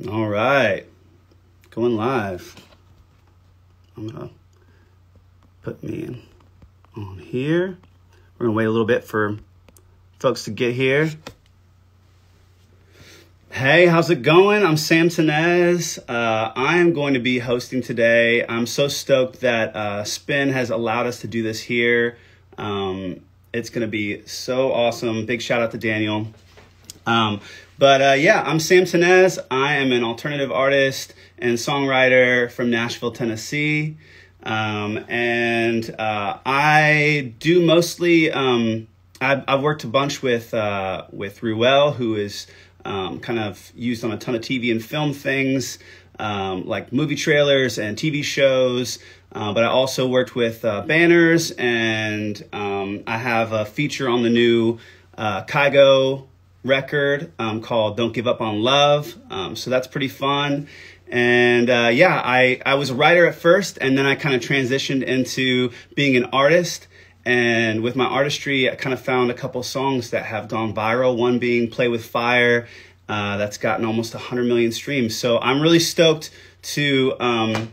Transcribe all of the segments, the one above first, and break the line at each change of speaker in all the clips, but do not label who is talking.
All right, going live. I'm gonna put me on here. We're gonna wait a little bit for folks to get here. Hey, how's it going? I'm Sam Tinnesz. I am going to be hosting today. I'm so stoked that Spin has allowed us to do this here. It's going to be so awesome. Big shout out to Daniel. Yeah, I'm Sam Tinnesz. I am an alternative artist and songwriter from Nashville, Tennessee. I do mostly, I've worked a bunch with Ruel, who is kind of used on a ton of TV and film things, like movie trailers and TV shows. But I also worked with banners, and I have a feature on the new Kygo record called Don't Give Up on Love. So that's pretty fun. And I was a writer at first, and then I kind of transitioned into being an artist. And with my artistry, I kind of found a couple songs that have gone viral, one being Play With Fire, that's gotten almost 100 million streams. So I'm really stoked to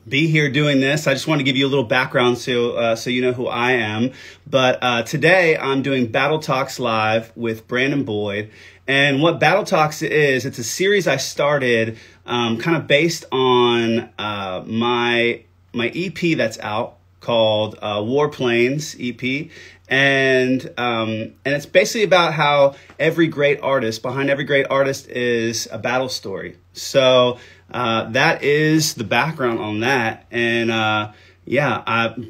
be here doing this. I just want to give you a little background so you know who I am. But today I'm doing Battle Talks Live with Brandon Boyd. And what Battle Talks is, it's a series I started kind of based on my EP that's out called Warplanes EP. And it's basically about how every great artist, behind every great artist is a battle story. So that is the background on that. And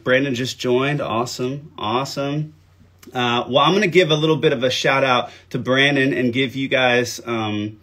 Brandon just joined. Awesome. Well, I'm going to give a little bit of a shout out to Brandon and give you guys some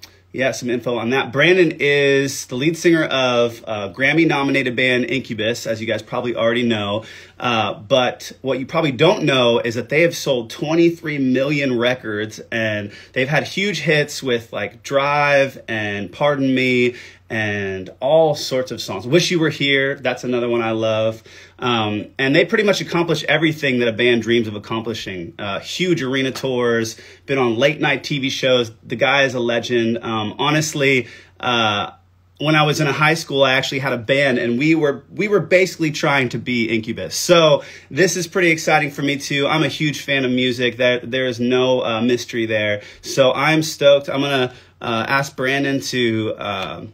info on that. Brandon is the lead singer of Grammy-nominated band Incubus, as you guys probably already know. But what you probably don't know is that they have sold 23 million records, and they've had huge hits with like Drive and Pardon Me and all sorts of songs. Wish You Were Here, that's another one I love. And they pretty much accomplish everything that a band dreams of accomplishing. Huge arena tours, been on late night TV shows. The guy is a legend. Honestly, when I was in high school, I actually had a band, and we were basically trying to be Incubus. So this is pretty exciting for me too. I'm a huge fan of music. There is no mystery there. So I'm stoked. I'm gonna ask Brandon to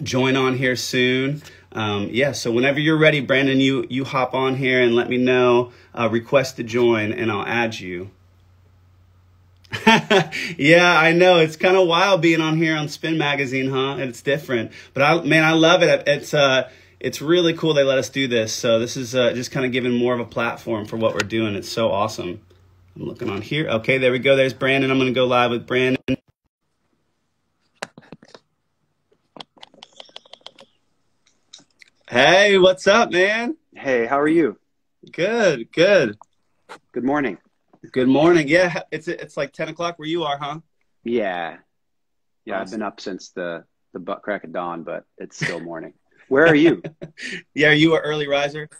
join on here soon. So whenever you're ready, Brandon, you hop on here and let me know, request to join, and I'll add you. Yeah, I know. It's kind of wild being on here on Spin Magazine, huh? It's different. But I love it. It's really cool they let us do this. So this is just kind of giving more of a platform for what we're doing. It's so awesome. I'm looking on here. Okay, there we go. There's Brandon. I'm going to go live with Brandon. Hey, what's up, man?
Hey, how are you?
Good.
Good morning.
Good morning. Yeah, it's like 10 o'clock where you are, huh?
Yeah.
Awesome.
I've been up since the butt crack of dawn, but it's still morning. Where are you?
Yeah, are you an early riser?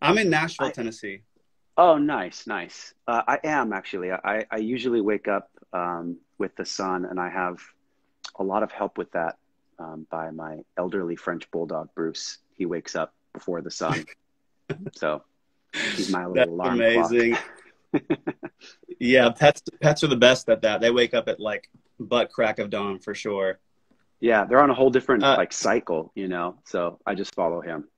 I'm in Nashville, Tennessee.
Oh, nice. I am actually. I usually wake up with the sun, and I have a lot of help with that by my elderly French bulldog, Bruce. He wakes up before the sun. So he's my little alarm
amazing.
Clock.
Yeah, pets are the best at that. They wake up at like butt crack of dawn for sure.
Yeah, they're on a whole different like cycle, so I just follow him.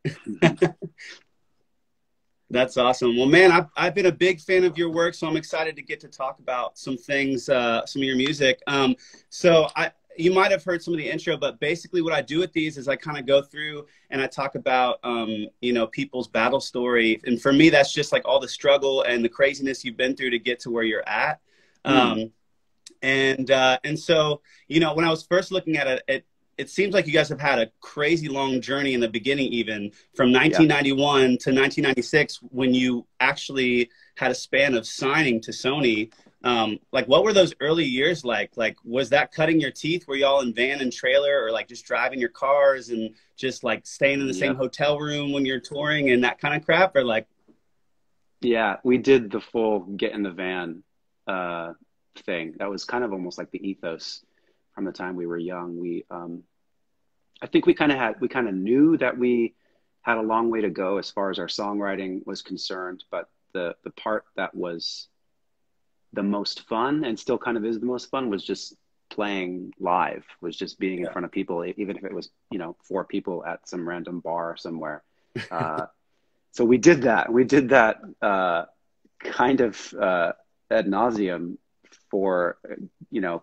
That's awesome. Well, man, I've been a big fan of your work, so I'm excited to get to talk about some things, some of your music. You might have heard some of the intro, but basically what I do with these is I kind of go through and I talk about, people's battle story. And for me, that's just like all the struggle and the craziness you've been through to get to where you're at. And so, when I was first looking at it, it seems like you guys have had a crazy long journey in the beginning, even from 1991 to 1996, when you actually had a span of signing to Sony. What were those early years like? Like, was that cutting your teeth? Were y'all in van and trailer, or like just driving your cars and just like staying in the same hotel room when you're touring and that kind of crap? Or like,
yeah, we did the full get in the van thing. That was kind of almost like the ethos from the time we were young. I think we kind of knew that we had a long way to go as far as our songwriting was concerned, but the part that was the most fun and still kind of is the most fun was just playing live, was just being in
Yeah.
front of people, even if it was, four people at some random bar somewhere. Uh, so we did that. We did that kind of ad nauseum for,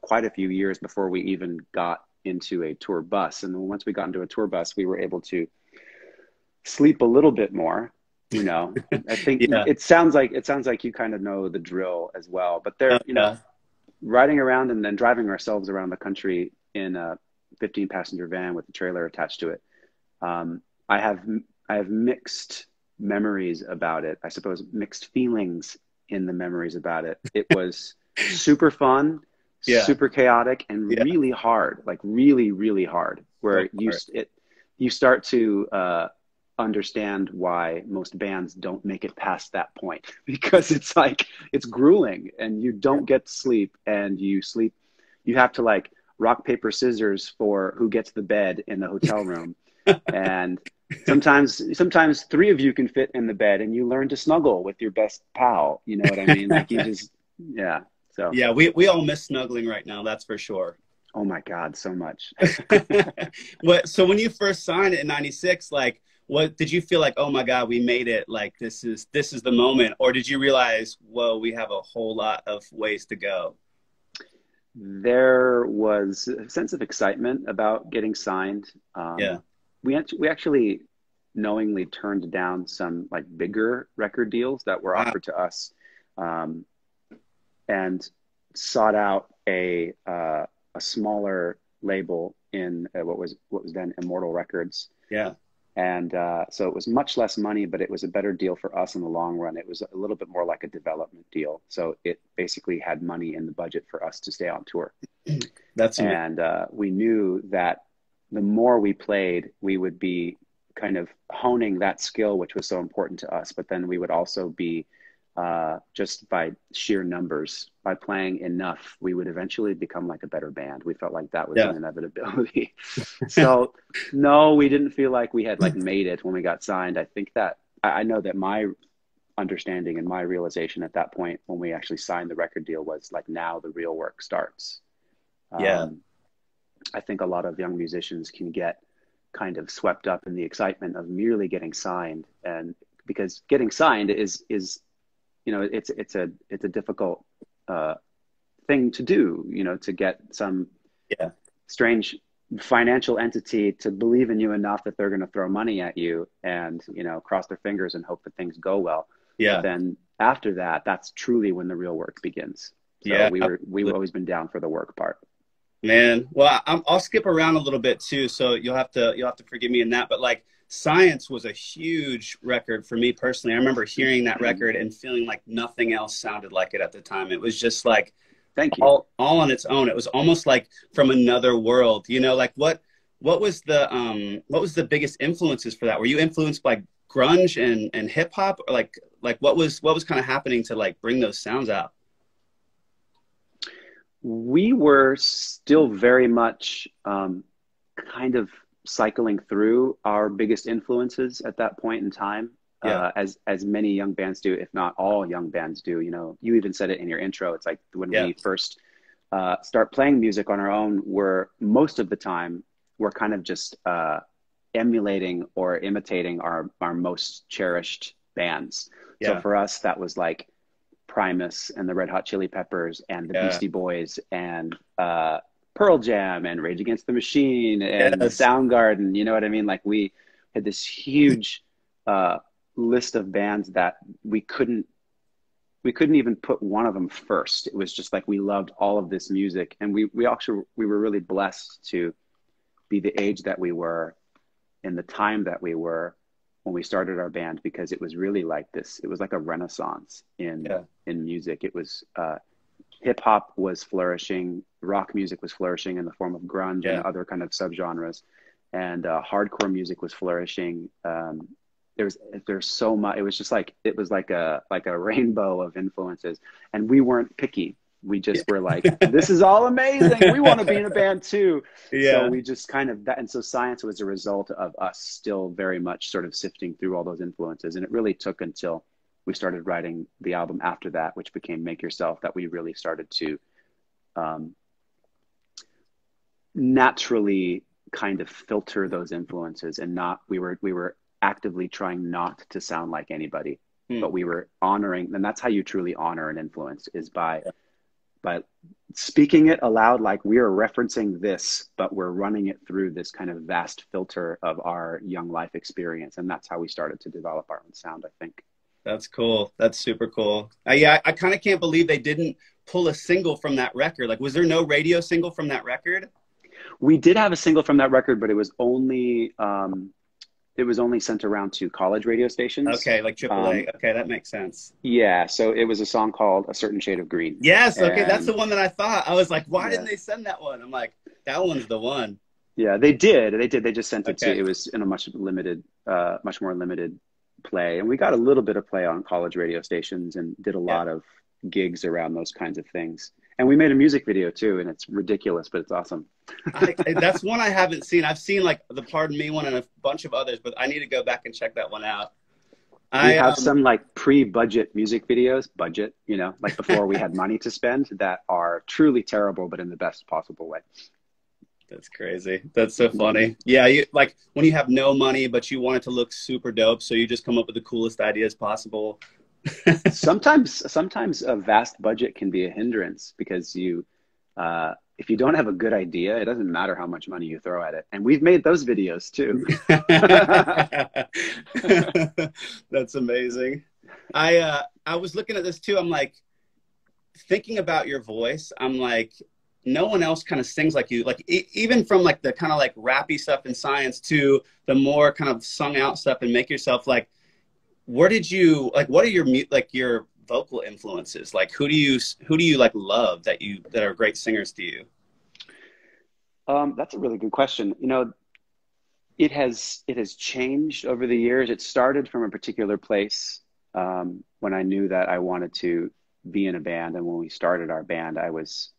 quite a few years before we even got into a tour bus. And then once we got into a tour bus, we were able to sleep a little bit more. I think
Yeah.
it sounds like you kind of know the drill as well, but
Oh,
there,
yeah.
riding around and then driving ourselves around the country in a 15 passenger van with a trailer attached to it. Um, I have I have mixed memories about it. I suppose mixed feelings in the memories about it. It was super fun,
Yeah.
super chaotic, and
Yeah.
really hard. Like really, really hard.
Go
Where
for it.
you start to understand why most bands don't make it past that point because it's like it's grueling and you
Yeah.
don't get sleep and you have to like rock paper scissors for who gets the bed in the hotel room, and sometimes three of you can fit in the bed and you learn to snuggle with your best pal, you know what I mean, like you just, yeah. So
Yeah, we all miss snuggling right now, that's for sure.
oh my god, so much.
So when you first signed it in 96, like what did you feel like, oh my God, we made it, like this is the moment, or did you realize, whoa, we have a whole lot of ways to go?
There was a sense of excitement about getting signed.
Yeah.
We actually knowingly turned down some like bigger record deals that were
Wow.
offered to us, um, and sought out a smaller label in what was then Immortal Records.
Yeah.
And so it was much less money, but it was a better deal for us in the long run. It was a little bit more like a development deal. So it basically had money in the budget for us to stay on tour.
That's amazing.
And we knew that the more we played, we would be kind of honing that skill, which was so important to us. But then we would also be just by sheer numbers, by playing enough, we would eventually become like a better band. We felt like that was
Yeah.
an inevitability. So no, we didn't feel like we had like made it when we got signed. I think that I know that my understanding and my realization at that point when we actually signed the record deal was like, now the real work starts.
Yeah.
Um, I think a lot of young musicians can get kind of swept up in the excitement of merely getting signed, and because getting signed is it's a difficult uh, thing to do, to get some
Yeah.
strange financial entity to believe in you enough that they're going to throw money at you and cross their fingers and hope that things go well. But
Yeah.
then after that, that's truly when the real work begins. So
Yeah.
we've always been down for the work part.
Man, well, I'll skip around a little bit too, so you'll have to forgive me in that. But like, Science was a huge record for me personally. I remember hearing that record and feeling like nothing else sounded like it at the time. It was just like
Thank you.
all on its own. It was almost like from another world. Like what was the biggest influences for that? Were you influenced by grunge and hip hop, or like what was kind of happening to like bring those sounds out?
We were still very much kind of cycling through our biggest influences at that point in time,
Yeah.
as many young bands do, if not all young bands do. You even said it in your intro. It's like when
Yeah.
we first start playing music on our own, most of the time we're kind of just emulating or imitating our most cherished bands. So
Yeah.
for us, that was like Primus and the Red Hot Chili Peppers and the
Yeah.
Beastie Boys and Pearl Jam and Rage Against the Machine and
Yes.
Soundgarden. You know what I mean? Like we had this huge uh, list of bands that we couldn't even put one of them first. It was just like we loved all of this music, and we were really blessed to be the age that we were in the time that we were when we started our band, because it was really like this. It was like a renaissance in
Yeah.
music. It was hip hop was flourishing, rock music was flourishing in the form of grunge and
Yeah.
other kind of subgenres, and hardcore music was flourishing. There's so much. It was just like it was like a rainbow of influences, and we weren't picky. we just were like, this is all amazing. We want to be in a band too.
Yeah.
So we just kind of that. And so Science was a result of us still very much sort of sifting through all those influences. And it really took until we started writing the album after that, which became Make Yourself, that we really started to naturally kind of filter those influences, and not, we were actively trying not to sound like anybody, but we were honoring, and that's how you truly honor an influence, is by speaking it aloud, like we are referencing this, but we're running it through this kind of vast filter of our young life experience. And that's how we started to develop our own sound, I think.
That's cool. That's super cool. Yeah, I kind of can't believe they didn't pull a single from that record. Like, was there no radio single from that record?
We did have a single from that record, but it was only sent around to college radio stations.
Okay, like AAA. Okay, that makes sense.
Yeah, so it was a song called A Certain Shade of Green.
Yes, okay, that's the one that I thought. I was like, why didn't they send that one? I'm like, that one's the one.
Yeah, they did. They just sent it to, it was in a much more limited play. And we got a little bit of play on college radio stations and did a lot of gigs around those kinds of things. And we made a music video too, and it's ridiculous, but it's awesome.
That's one I haven't seen. I've seen like the Pardon Me one and a bunch of others, but I need to go back and check that one out.
We have some like pre-budget music videos, like before we had money to spend, that are truly terrible, but in the best possible way.
That's crazy. That's so funny. Yeah, like when you have no money, but you want it to look super dope, so you just come up with the coolest ideas possible.
Sometimes a vast budget can be a hindrance, because if you don't have a good idea, it doesn't matter how much money you throw at it. And we've made those videos too.
That's amazing. I was looking at this too. I'm like, thinking about your voice, I'm like, no one else kind of sings like you. Like even from like the kind of like rappy stuff in Science to the more kind of sung out stuff and Make Yourself, like, where did you, like, what are your vocal influences? Like, who do you like love that are great singers to you?
That's a really good question. It has changed over the years. It started from a particular place when I knew that I wanted to be in a band. And when we started our band, I was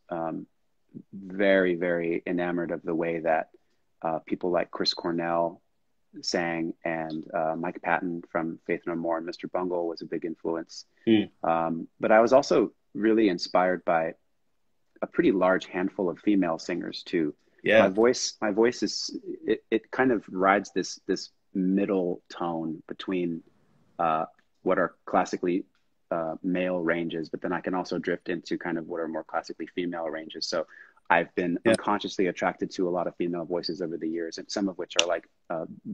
very, very enamored of the way that people like Chris Cornell sang, and Mike Patton from Faith No More and Mr. Bungle was a big influence. But I was also really inspired by a pretty large handful of female singers too. Yeah. My voice is, it kind of rides this middle tone between what are classically male ranges, but then I can also drift into kind of what are more classically female ranges. So I've been unconsciously attracted to a lot of female voices over the years, and some of which are like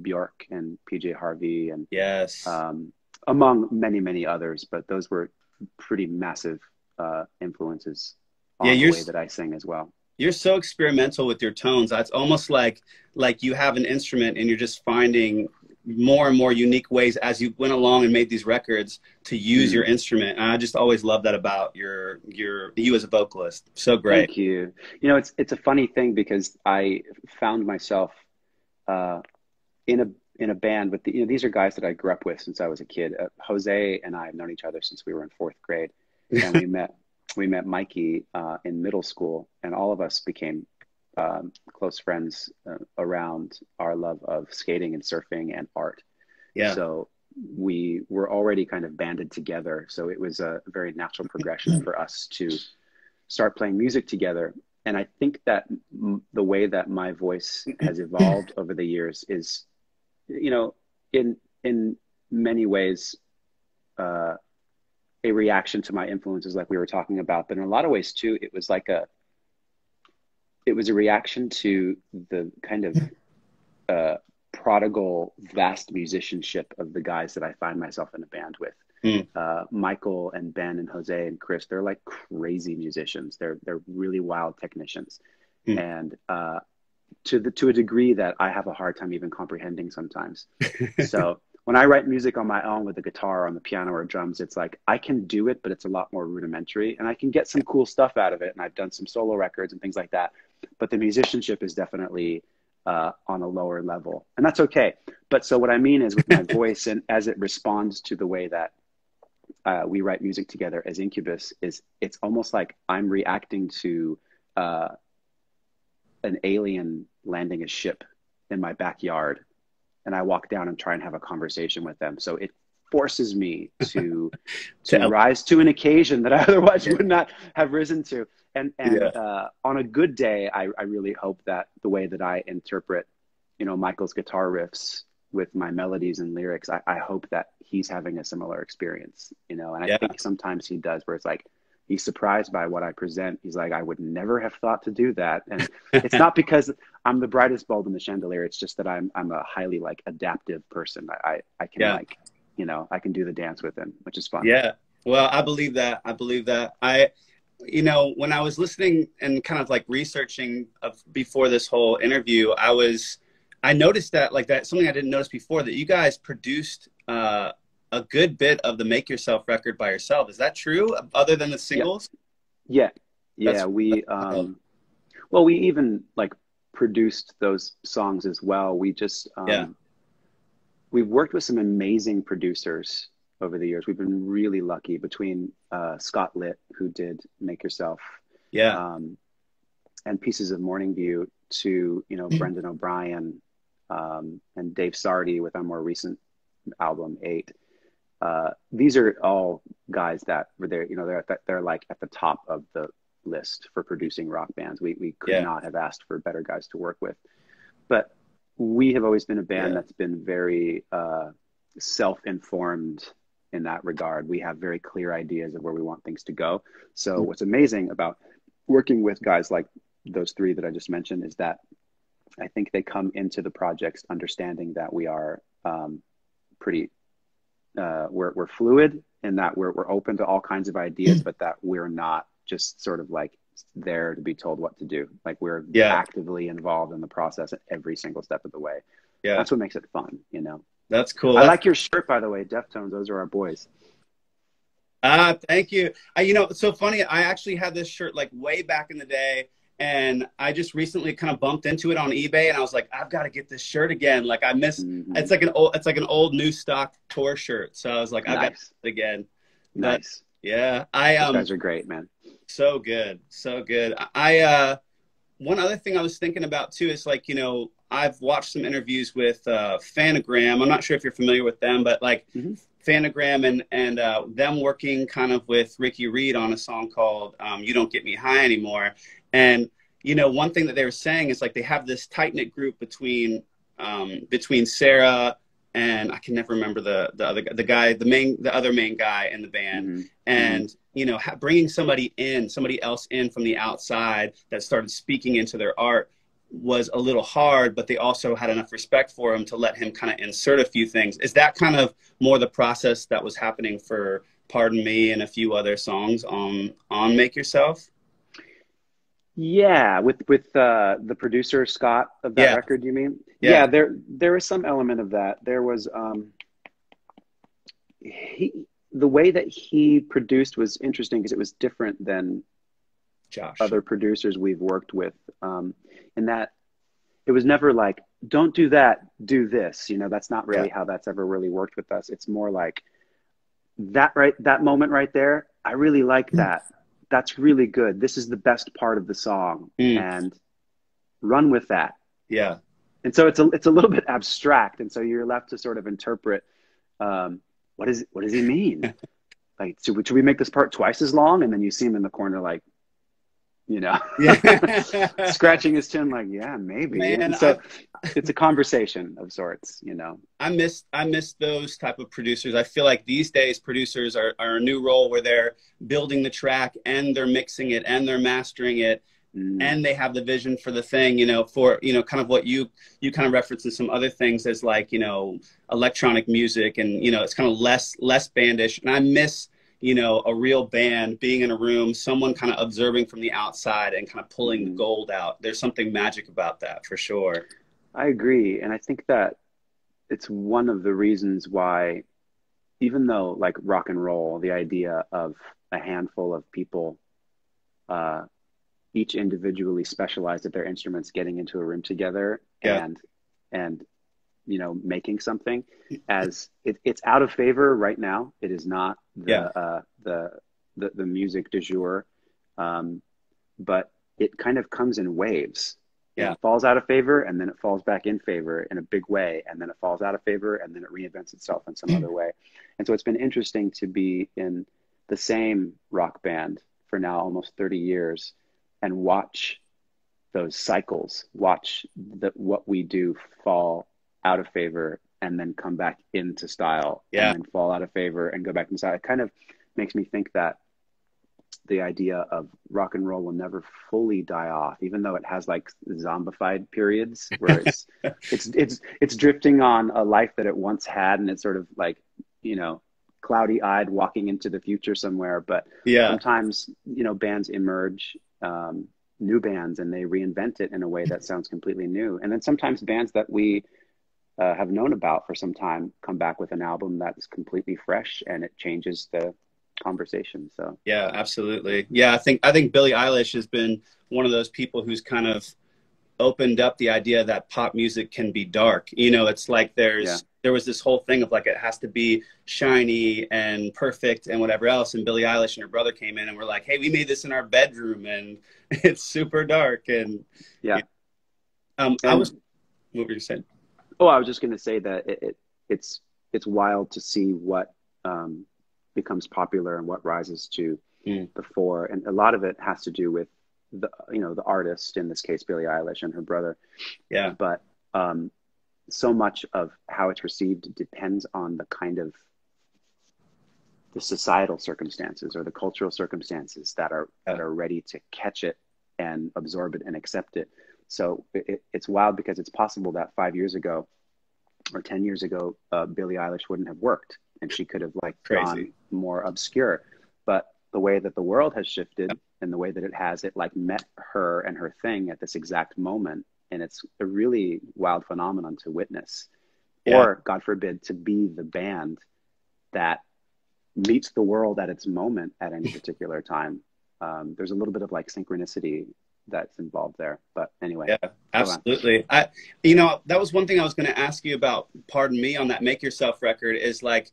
Bjork and PJ Harvey, and among many, many others. But those were pretty massive influences on the way that I sing as well.
You're so experimental with your tones. It's almost like you have an instrument and you're just finding more and more unique ways as you went along and made these records to use your instrument. And I just always love that about you as a vocalist. So great.
Thank you. It's a funny thing, because I found myself in a band with these are guys that I grew up with since I was a kid. Jose and I have known each other since we were in 4th grade, and we met Mikey in middle school, and all of us became close friends around our love of skating and surfing and art. Yeah. So we were already kind of banded together. So it was a very natural progression for us to start playing music together. And I think that the way that my voice has evolved over the years is, in many ways, a reaction to my influences, like we were talking about, but in a lot of ways too, it was a reaction to the kind of prodigal, vast musicianship of the guys that I find myself in a band with. Michael and Ben and Jose and Chris, they're like crazy musicians. They're really wild technicians. And to a degree that I have a hard time even comprehending sometimes. So when I write music on my own with a guitar, on the piano or drums, it's like I can do it, but it's a lot more rudimentary, and I can get some cool stuff out of it. And I've done some solo records and things like that. But the musicianship is definitely on a lower level, and that's okay. But so what I mean is, with my voice, and as it responds to the way that we write music together as Incubus, is it's almost like I'm reacting to uh, an alien landing a ship in my backyard, and I walk down and try and have a conversation with them. So it forces me to rise to an occasion that I otherwise would not have risen to. And on a good day, I really hope that the way that I interpret, you know, Michael's guitar riffs with my melodies and lyrics, I hope that he's having a similar experience, you know. And I think sometimes he does, where it's like he's surprised by what I present. He's like, I would never have thought to do that. And it's not because I'm the brightest bulb in the chandelier. It's just that I'm a highly like adaptive person. I can like, you know, I can do the dance with him, which is fun.
Yeah. Well, I believe that. I believe that. You know, when I was listening and kind of like researching before this whole interview, I noticed that like that's something I didn't notice before, that you guys produced a good bit of the Make Yourself record by yourself. Is that true? Other than the singles?
Yeah. We well, we even like produced those songs as well. We just we've worked with some amazing producers over the years. We've been really lucky between Scott Litt, who did Make Yourself, and Pieces of Morning View, to, you know, Brendan O'Brien, and Dave Sardi with our more recent album 8. These are all guys that were there, you know, they're like at the top of the list for producing rock bands. We could not have asked for better guys to work with. But we have always been a band that's been very self-informed in that regard. We have very clear ideas of where we want things to go. So what's amazing about working with guys like those 3 that I just mentioned is that I think they come into the projects understanding that we are we're fluid, and that we're open to all kinds of ideas, but that we're not just sort of like there to be told what to do. Like we're actively involved in the process at every single step of the way. That's what makes it fun, you know.
That's cool.
I like your shirt, by the way. Deftones, those are our boys.
Thank you. You know, it's so funny. I actually had this shirt like way back in the day, and I just recently kind of bumped into it on eBay, and I was like, I've got to get this shirt again. Like I miss. It's like an old new stock tour shirt. So I was like, I've got it again.
Nice.
But, yeah,
those guys are great, man.
So good, so good. One other thing I was thinking about too is, like, you know, I've watched some interviews with Phantogram. I'm not sure if you're familiar with them, but like Phantogram and them working kind of with Ricky Reed on a song called You Don't Get Me High Anymore. And, you know, one thing that they were saying is like they have this tight-knit group between Sarah and I can never remember the other main guy in the band. And, you know, bringing somebody else in from the outside that started speaking into their art was a little hard, but they also had enough respect for him to let him kind of insert a few things. Is that kind of more the process that was happening for Pardon Me and a few other songs on Make Yourself?
Yeah, with the producer Scott of that record, you mean? Yeah, there was some element of that. There was the way that he produced was interesting because it was different than other producers we've worked with, in that it was never like, don't do that, do this. You know, that's not really how that's ever really worked with us. It's more like that moment right there, I really like that. That's really good. This is the best part of the song, and run with that. Yeah. And so it's a little bit abstract, and so you're left to sort of interpret what does he mean? Like, should we make this part twice as long? And then you see him in the corner, like, you know, scratching his chin, like, yeah, maybe. Man, and so it's a conversation of sorts, you know. I miss those type of producers. I feel like these days producers are a new role where they're building the track and they're mixing it and they're mastering it. And they have the vision for the thing, you know, for, you know, kind of what you kind of referenced in some other things as like, you know, electronic music, and, you know, it's kind of less bandish. And I miss, you know, a real band being in a room, someone kind of observing from the outside and kind of pulling the gold out. There's something magic about that for sure. I agree. And I think that it's one of the reasons why, even though like rock and roll, the idea of a handful of people, each individually specialized at their instruments, getting into a room together and you you know, making something, as it's out of favor right now. It is not
Yeah.
the music du jour, but it kind of comes in waves.
Yeah.
It falls out of favor, and then it falls back in favor in a big way, and then it falls out of favor, and then it reinvents itself in some other way. And so it's been interesting to be in the same rock band for now almost 30 years and watch those cycles, watch what we do fall out of favor and then come back into style,
Yeah.
and then fall out of favor and go back into style. It kind of makes me think that the idea of rock and roll will never fully die off, even though it has like zombified periods where it's drifting on a life that it once had, and it's sort of like, you know, cloudy eyed walking into the future somewhere. But
Yeah.
sometimes, you know, bands emerge, new bands, and they reinvent it in a way that sounds completely new. And then sometimes bands that we have known about for some time come back with an album that's completely fresh, and it changes the conversation. So
Yeah, absolutely. Yeah, I think Billie Eilish has been one of those people who's kind of opened up the idea that pop music can be dark. You know, it's like there was this whole thing of like it has to be shiny and perfect and whatever else. And Billie Eilish and her brother came in and were like, "Hey, we made this in our bedroom and it's super dark." And
yeah.
What were you saying?
Oh, I was just going to say that it's wild to see what becomes popular and what rises to the fore, and a lot of it has to do with the artist, in this case Billie Eilish and her brother.
Yeah.
But so much of how it's received depends on the kind of the societal circumstances or the cultural circumstances that are ready to catch it and absorb it and accept it. So it's wild, because it's possible that 5 years ago or 10 years ago, Billie Eilish wouldn't have worked, and she could have gone more obscure. But the way that the world has shifted and the way that it has, it like met her and her thing at this exact moment. And it's a really wild phenomenon to witness, or God forbid, to be the band that meets the world at its moment at any particular time. There's a little bit of like synchronicity that's involved there. But anyway.
Yeah, absolutely. That was one thing I was going to ask you about, pardon me, on that Make Yourself record, is like,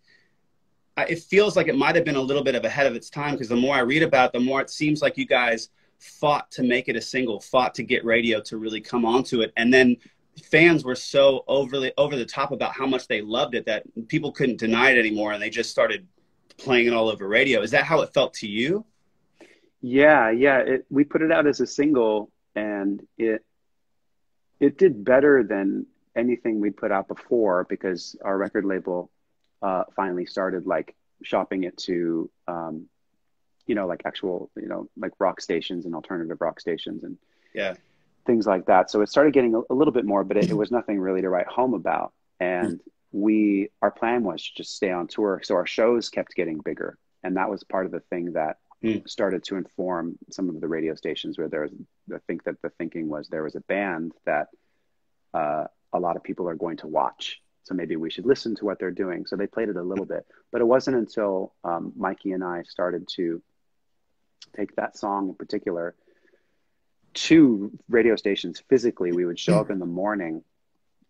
it feels like it might have been a little bit of ahead of its time, because the more I read about it, the more it seems like you guys fought to make it a single, fought to get radio to really come onto it. And then fans were so over the top about how much they loved it that people couldn't deny it anymore, and they just started playing it all over radio. Is that how it felt to you?
Yeah. We put it out as a single, and it did better than anything we'd put out before, because our record label finally started like shopping it to like actual like rock stations and alternative rock stations and things like that. So it started getting a little bit more, but it was nothing really to write home about. And our plan was to just stay on tour, so our shows kept getting bigger, and that was part of the thing that started to inform some of the radio stations, where I think that the thinking was there was a band that a lot of people are going to watch, so maybe we should listen to what they're doing. So they played it a little bit, but it wasn't until Mikey and I started to take that song in particular to radio stations physically. We would show up in the morning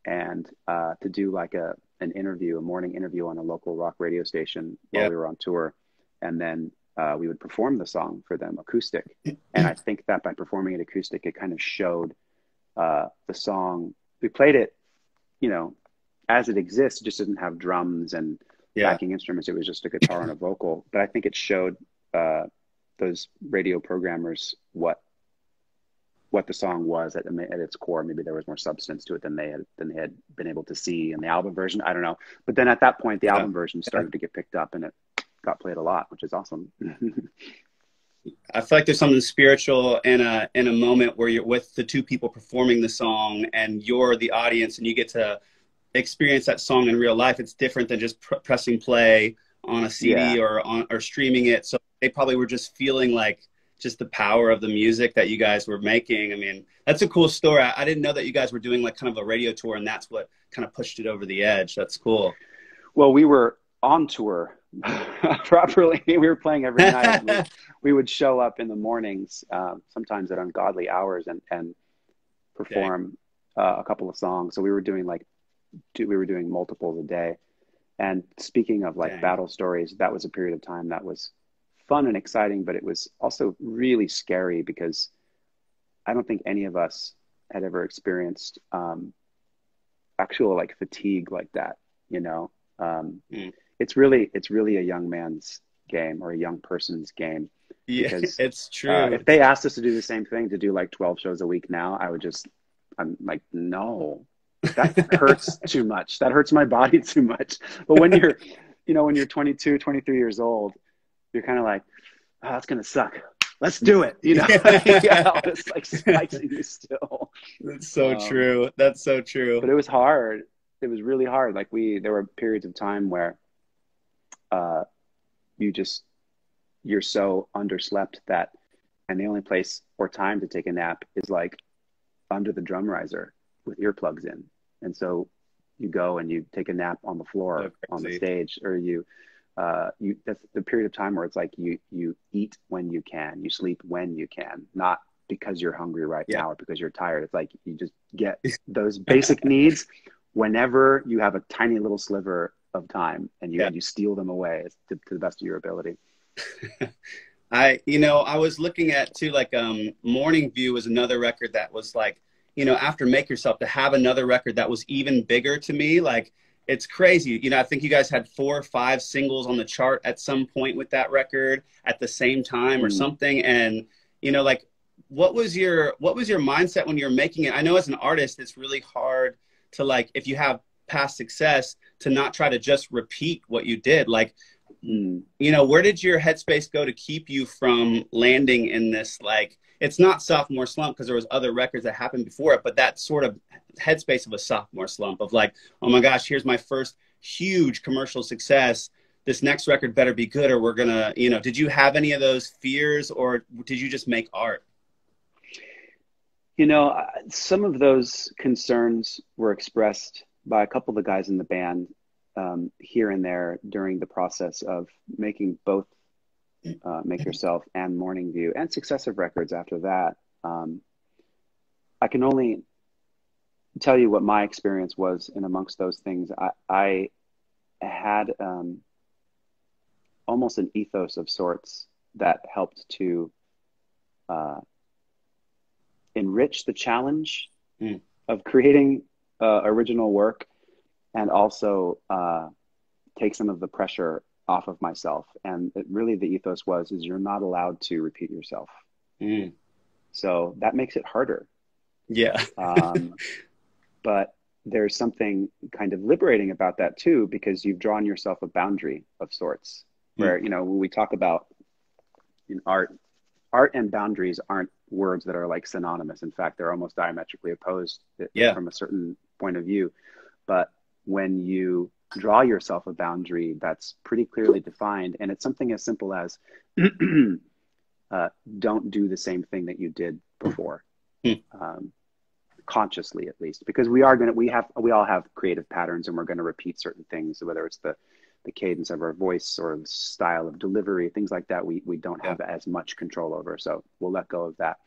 and to do like a morning interview on a local rock radio station while we were on tour, and then we would perform the song for them acoustic. And I think that by performing it acoustic, it kind of showed the song. We played it, as it exists. It just didn't have drums and backing instruments. It was just a guitar and a vocal. But I think it showed those radio programmers what the song was at its core. Maybe there was more substance to it than they had been able to see in the album version. I don't know. But then at that point, the album version started to get picked up, and it got played a lot, which is awesome.
I feel like there's something spiritual in a moment where you're with the two people performing the song, and you're the audience, and you get to experience that song in real life. It's different than just pressing play on a CD or streaming it. So they probably were just feeling like just the power of the music that you guys were making. I mean, that's a cool story. I didn't know that you guys were doing like kind of a radio tour, and that's what kind of pushed it over the edge. That's cool.
Well, we were on tour properly. We were playing every night. We would show up in the mornings, sometimes at ungodly hours, and perform a couple of songs. So we were doing like we were doing multiples a day. And speaking of like
Dang.
battle stories, that was a period of time that was fun and exciting, but it was also really scary because I don't think any of us had ever experienced actual like fatigue like that, you know.
Mm.
It's really a young man's game or a young person's game
Yeah,
because
it's true.
if they asked us to do the same thing, to do like 12 shows a week now, I'm like, no, that hurts too much. That hurts my body too much. But when you're, you know, when you're 22, 23 years old, you're kind of like, oh, that's going to suck. Let's do it. You know, yeah, all this like spikes in you still.
That's so
Um,
true. That's so true.
but it was hard. It was really hard. Like there were periods of time where uh, you just, you're so underslept that, and the only place or time to take a nap is like under the drum riser with earplugs in. And so you go and you take a nap on the
So
floor on the
crazy.
stage, or that's the period of time where it's like you eat when you can, you sleep when you can, not because you're hungry right
Yeah.
now or because you're tired. It's like you just get those basic needs whenever you have a tiny little sliver of time, and
Yeah.
you steal them away to the best of your ability.
I was looking at too, like, Morning View was another record that was like, after Make Yourself, to have another record that was even bigger to me, like, it's crazy. I think you guys had 4 or 5 singles on the chart at some point with that record at the same time or
Mm.
something. And, like, what was your mindset when you're making it? I know as an artist, it's really hard to, like, if you have past success, to not try to just repeat what you did. Like,
Mm.
where did your headspace go to keep you from landing in this, like, it's not sophomore slump because there was other records that happened before it, but that sort of headspace of a sophomore slump of like, oh my gosh, here's my first huge commercial success. This next record better be good or we're gonna, did you have any of those fears, or did you just make art?
You know, some of those concerns were expressed by a couple of the guys in the band here and there during the process of making both Make Yourself and Morning View and successive records after that. I can only tell you what my experience was in amongst those things. I had almost an ethos of sorts that helped to uh, enrich the challenge
Mm.
of creating original work, and also take some of the pressure off of myself. And really the ethos is you're not allowed to repeat yourself.
Mm.
So that makes it harder.
Yeah.
But there's something kind of liberating about that too, because you've drawn yourself a boundary of sorts where,
Mm.
when we talk about art and boundaries aren't words that are like synonymous. In fact, they're almost diametrically opposed
Yeah.
from a certain point of view. But when you draw yourself a boundary that's pretty clearly defined, and it's something as simple as don't do the same thing that you did before,
Mm.
consciously at least, because we all have creative patterns, and we're going to repeat certain things, whether it's the cadence of our voice or the style of delivery, things like that. We don't
Yeah.
have as much control over, so we'll let go of that.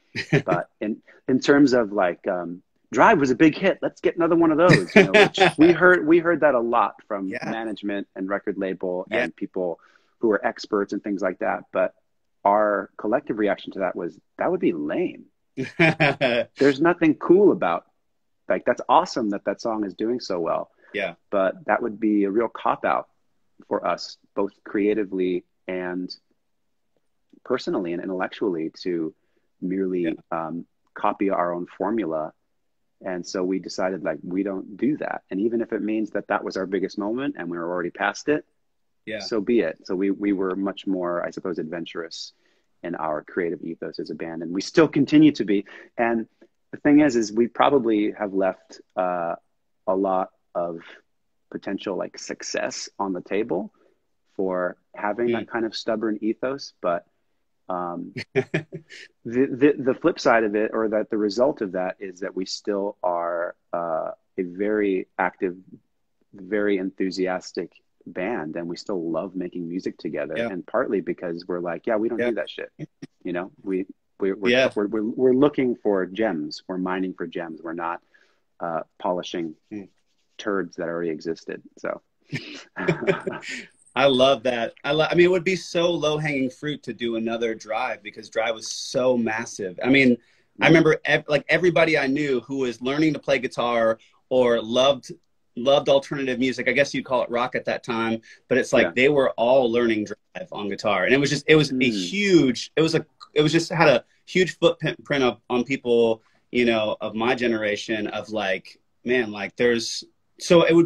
But in terms of like Drive was a big hit, let's get another one of those, which we heard that a lot from
Yeah.
management and record label
Yeah.
and people who are experts and things like that. But our collective reaction to that was, that would be lame. There's nothing cool about, like, that's awesome that song is doing so well,
Yeah.
but that would be a real cop out for us, both creatively and personally and intellectually, to merely copy our own formula. And so we decided, like, we don't do that. And even if it means that was our biggest moment and we were already past it,
Yeah.
so be it. So we were much more, I suppose, adventurous in our creative ethos as a band, and we still continue to be. And the thing is we probably have left a lot of potential, like, success on the table for having that
Mm.
kind of stubborn ethos. But the flip side of it, or that the result of that, is that we still are a very active, very enthusiastic band, and we still love making music together.
Yeah.
And partly because we're like, yeah, we don't
Yeah.
do that shit. We're
Yeah.
we're looking for gems. We're mining for gems. We're not polishing
Mm.
turds that already existed. So
I love that. I mean, it would be so low hanging fruit to do another Drive because Drive was so massive. I mean, I remember like everybody I knew who was learning to play guitar or loved alternative music. I guess you'd call it rock at that time, but it's like they were all learning Drive on guitar, and it was a huge. It was just had a huge footprint on people, you know, of my generation of like, man, like there's so it would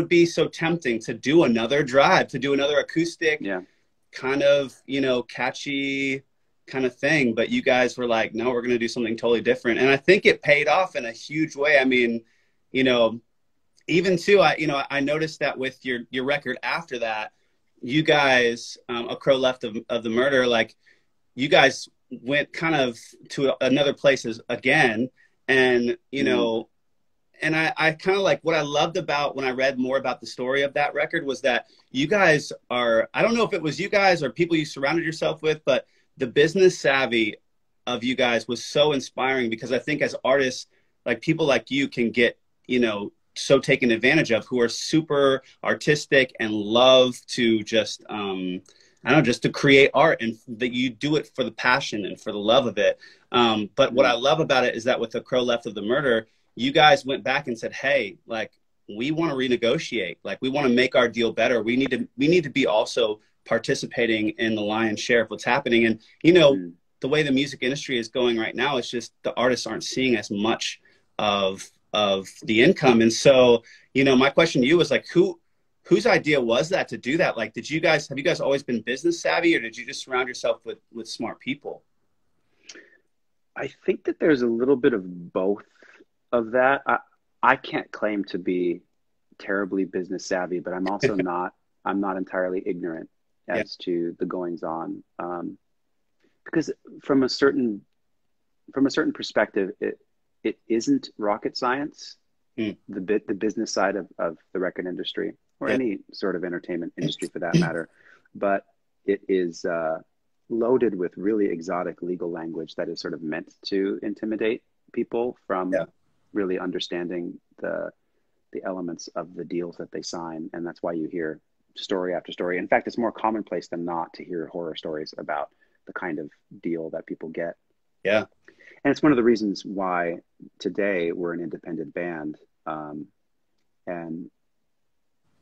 be so tempting to do another Drive, to do another acoustic, kind of, you know, catchy kind of thing. But you guys were like, no, we're going to do something totally different. And I think it paid off in a huge way. I mean, you know, even too, I noticed that with your record after that, you guys, A Crow Left of the Murder, like you guys went kind of to another places again. And, you know, and I kind of like what I loved about when I read more about the story of that record was that you guys are, I don't know if it was you guys or people you surrounded yourself with, but the business savvy of you guys was so inspiring because I think as artists, like people like you can get, you know, so taken advantage of who are super artistic and love to just, I don't know, just to create art and that you do it for the passion and for the love of it. But what I love about it is that with A Crow Left of the Murder, you guys went back and said, hey, like, we want to renegotiate. Like, we want to make our deal better. We need to be also participating in the lion's share of what's happening. And, you know, the way the music industry is going right now, it's just the artists aren't seeing as much of the income. And so, you know, my question to you was like, whose idea was that to do that? Like, have you guys always been business savvy, or did you just surround yourself with smart people?
I think that there's a little bit of both of that. I can't claim to be terribly business savvy, but I'm also I'm not entirely ignorant as to the goings on. Because from a certain perspective, it isn't rocket science, the business side of the record industry or any sort of entertainment industry for that matter, but it is loaded with really exotic legal language that is sort of meant to intimidate people from really understanding the elements of the deals that they sign. And that's why you hear story after story. In fact, it's more commonplace than not to hear horror stories about the kind of deal that people get.
Yeah.
And it's one of the reasons why today we're an independent band. And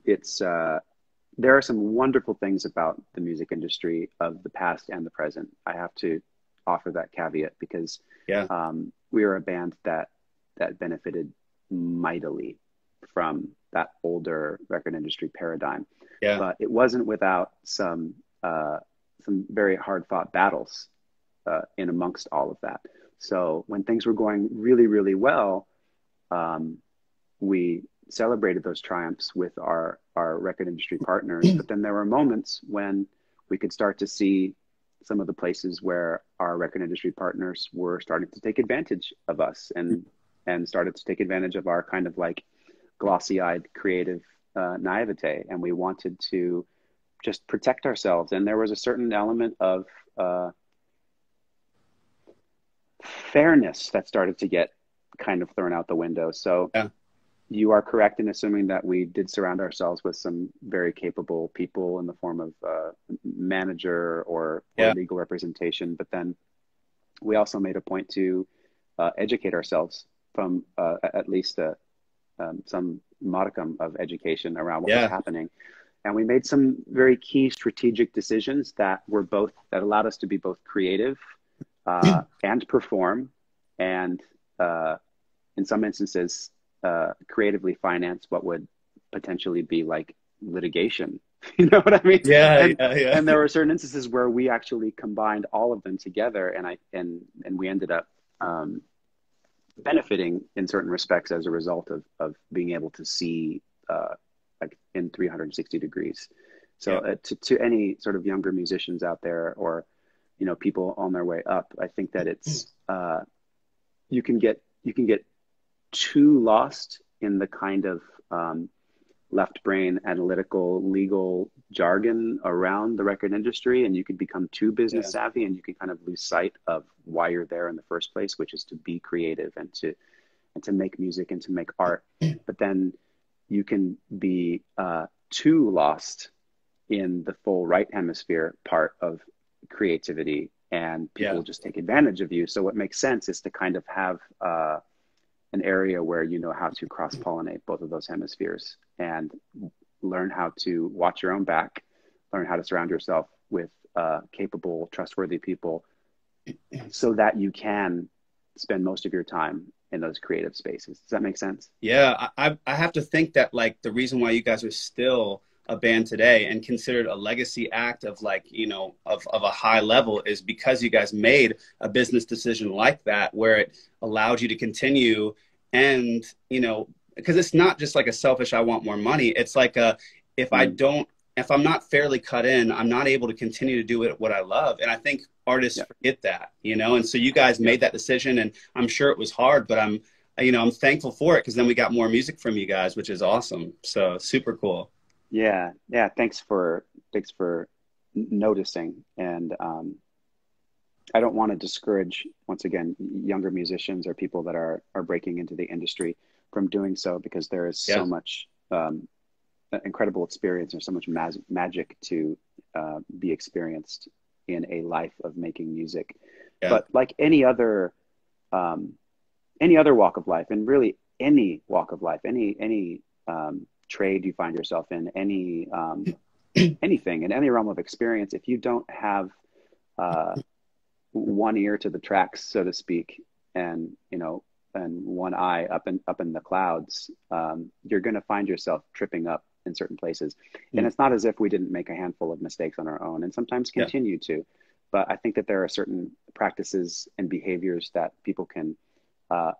it's, there are some wonderful things about the music industry of the past and the present. I have to offer that caveat because we are a band that benefited mightily from that older record industry paradigm. Yeah. But it wasn't without some very hard fought battles in amongst all of that. So when things were going really, really well, we celebrated those triumphs with our record industry partners. But then there were moments when we could start to see some of the places where our record industry partners were starting to take advantage of us and started to take advantage of our kind of like glossy-eyed creative naivete. And we wanted to just protect ourselves. And there was a certain element of fairness that started to get kind of thrown out the window. So you are correct in assuming that we did surround ourselves with some very capable people in the form of manager or legal representation. But then we also made a point to educate ourselves from at least some modicum of education around what was happening. And we made some very key strategic decisions that allowed us to be both creative and perform, and in some instances, creatively finance what would potentially be like litigation. You know what I mean? And there were certain instances where we actually combined all of them together, and we ended up benefiting in certain respects as a result of being able to see like in 360 degrees. So to any sort of younger musicians out there, or you know, people on their way up, I think that it's you can get too lost in the kind of left brain analytical legal jargon around the record industry, and you can become too business savvy, and you can kind of lose sight of why you're there in the first place, which is to be creative and and to make music and to make art. But then you can be too lost in the full right hemisphere part of creativity, and people will just take advantage of you. So what makes sense is to kind of have an area where you know how to cross-pollinate both of those hemispheres and learn how to watch your own back, learn how to surround yourself with capable, trustworthy people so that you can spend most of your time in those creative spaces. Does that make sense?
Yeah, I have to think that like the reason why you guys are still a band today and considered a legacy act of like, you know, of a high level is because you guys made a business decision like that, where it allowed you to continue. And, you know, because it's not just like a selfish, I want more money. It's like if I'm not fairly cut in, I'm not able to continue to do what I love. And I think artists forget that, you know, and so you guys made that decision, and I'm sure it was hard, but I'm thankful for it, because then we got more music from you guys, which is awesome. So super cool.
Yeah. Thanks for noticing. And I don't want to discourage, once again, younger musicians or people that are breaking into the industry from doing so, because there is so much incredible experience. There's so much magic to be experienced in a life of making music. But like any other walk of life, and really any walk of life, any trade you find yourself in, any anything in any realm of experience, if you don't have one ear to the tracks, so to speak, and one eye up in the clouds, you're going to find yourself tripping up in certain places. And it's not as if we didn't make a handful of mistakes on our own, and sometimes continue to. But I think that there are certain practices and behaviors that people can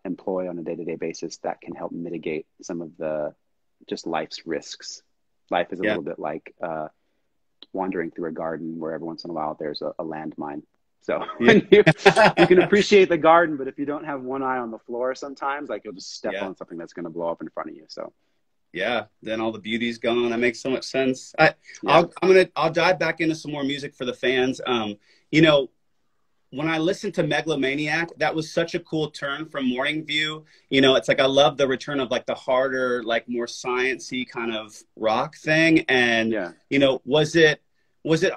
employ on a day-to-day basis that can help mitigate some of the just life's risks. Life is a little bit like wandering through a garden where every once in a while there's a landmine. So you can appreciate the garden, but if you don't have one eye on the floor, sometimes like you'll just step on something that's going to blow up in front of you. So
then all the beauty's gone. That makes so much sense. I'll dive back into some more music for the fans. You know, when I listened to Megalomaniac, that was such a cool turn from Morning View. You know, it's like I love the return of like the harder, like more sciencey kind of rock thing. And you know, was it,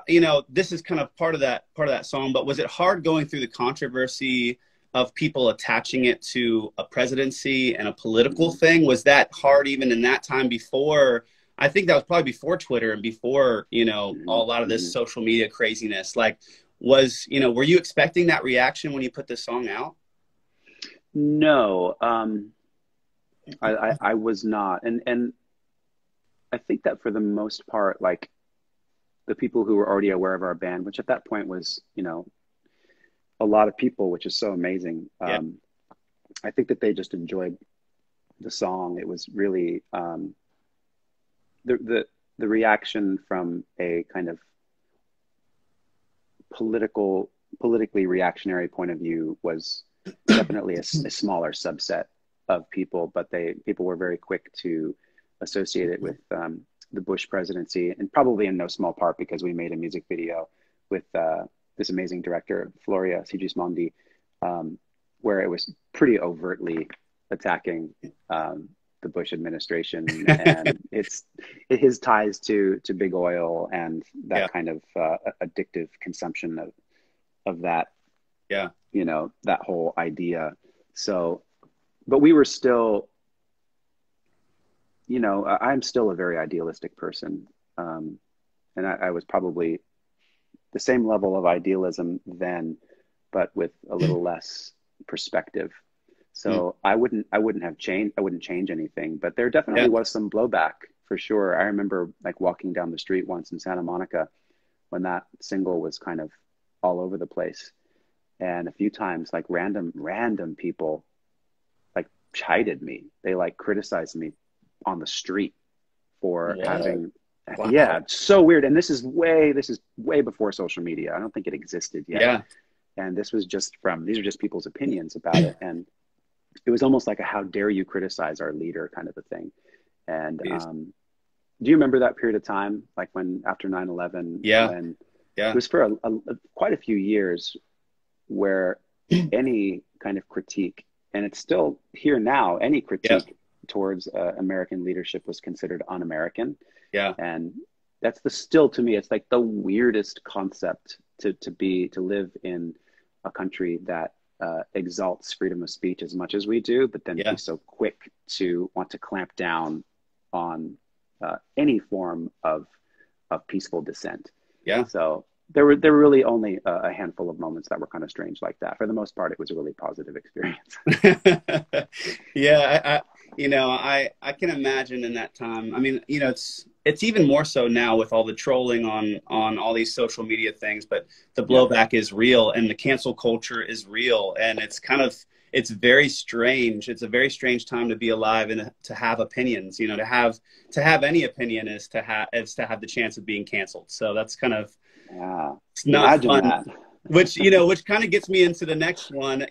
you know, this is kind of part of that song, but was it hard going through the controversy of people attaching it to a presidency and a political thing? Was that hard even in that time before? I think that was probably before Twitter and before, you know, a lot of this social media craziness. Like, were you expecting that reaction when you put this song out?
No, I was not. And I think that for the most part, like the people who were already aware of our band, which at that point was, you know, a lot of people, which is so amazing. I think that they just enjoyed the song. It was really, the reaction from a kind of politically reactionary point of view was definitely a smaller subset of people, but people were very quick to associate it with the Bush presidency, and probably in no small part because we made a music video with this amazing director, Floria Sigismondi, where it was pretty overtly attacking the Bush administration and his ties to big oil and that kind of addictive consumption of that, you know, that whole idea. So, but we were still, you know, I'm still a very idealistic person. And I was probably the same level of idealism then, but with a little less perspective. So I wouldn't change anything, but there definitely was some blowback for sure. I remember like walking down the street once in Santa Monica when that single was kind of all over the place. And a few times like random people like chided me. They like criticized me on the street for having, so weird. And this is way before social media. I don't think it existed yet. And these are just people's opinions about it. And it was almost like a how dare you criticize our leader kind of a thing. And do you remember that period of time, like when after 9/11? It was for quite a few years where any kind of critique and it's still here now. Any
Yeah.
critique towards American leadership was considered un-American.
Yeah.
And that's still, to me, it's like the weirdest concept to live in a country that exalts freedom of speech as much as we do, but then
Yeah.
be so quick to want to clamp down on any form of peaceful dissent.
Yeah.
So there were really only a handful of moments that were kind of strange like that. For the most part, it was a really positive experience.
Yeah, I can imagine in that time. I mean, it's even more so now with all the trolling on all these social media things, but the blowback is real and the cancel culture is real, and it's very strange. It's a very strange time to be alive and to have opinions. To have any opinion is to have the chance of being canceled. So that's kind of it's not fun.
That.
Which kind of gets me into the next one,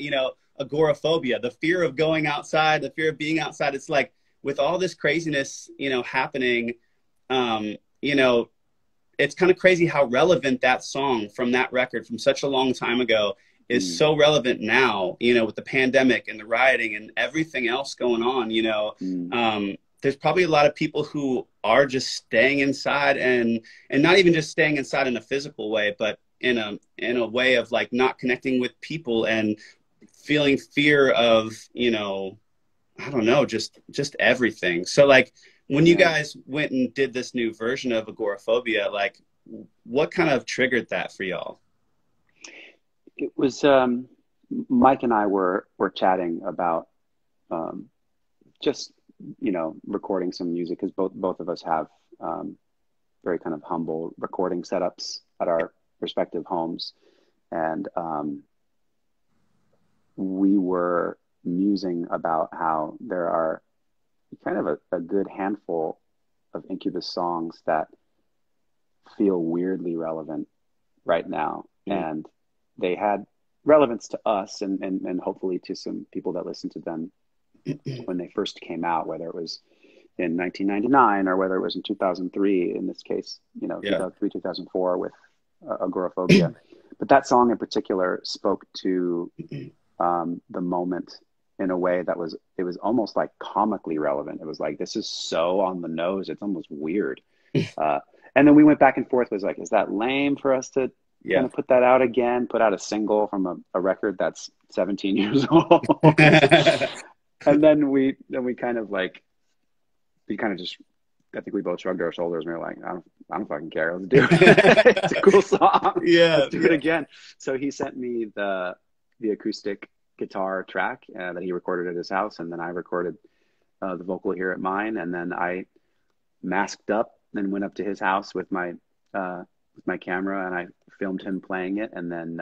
agoraphobia, the fear of going outside, the fear of being outside. It's like with all this craziness, happening, it's kind of crazy how relevant that song from that record from such a long time ago is so relevant now, with the pandemic and the rioting and everything else going on, there's probably a lot of people who are just staying inside and not even just staying inside in a physical way, but in a way of like not connecting with people and feeling fear of, I don't know, just everything. So like when you guys went and did this new version of Agoraphobia, like what kind of triggered that for y'all?
It was Mike and I were chatting about just recording some music, because both of us have very kind of humble recording setups at our respective homes, and we were musing about how there are kind of a good handful of Incubus songs that feel weirdly relevant right now, and they had relevance to us and hopefully to some people that listened to them when they first came out, whether it was in 1999 or whether it was in 2003, in this case, 2003, 2004 with Agoraphobia. But that song in particular spoke to the moment in a way that was almost like comically relevant. It was like, this is so on the nose, it's almost weird. And then we went back and forth, was like, is that lame for us to kind of put that out again, put out a single from a record that's 17 years old? And then we kind of just, I think we both shrugged our shoulders and we were like, I don't fucking care. Let's do it. It's a cool song. Let's do it again. So he sent me the acoustic guitar track that he recorded at his house, and then I recorded the vocal here at mine, and then I masked up and went up to his house with my camera, and I filmed him playing it, and then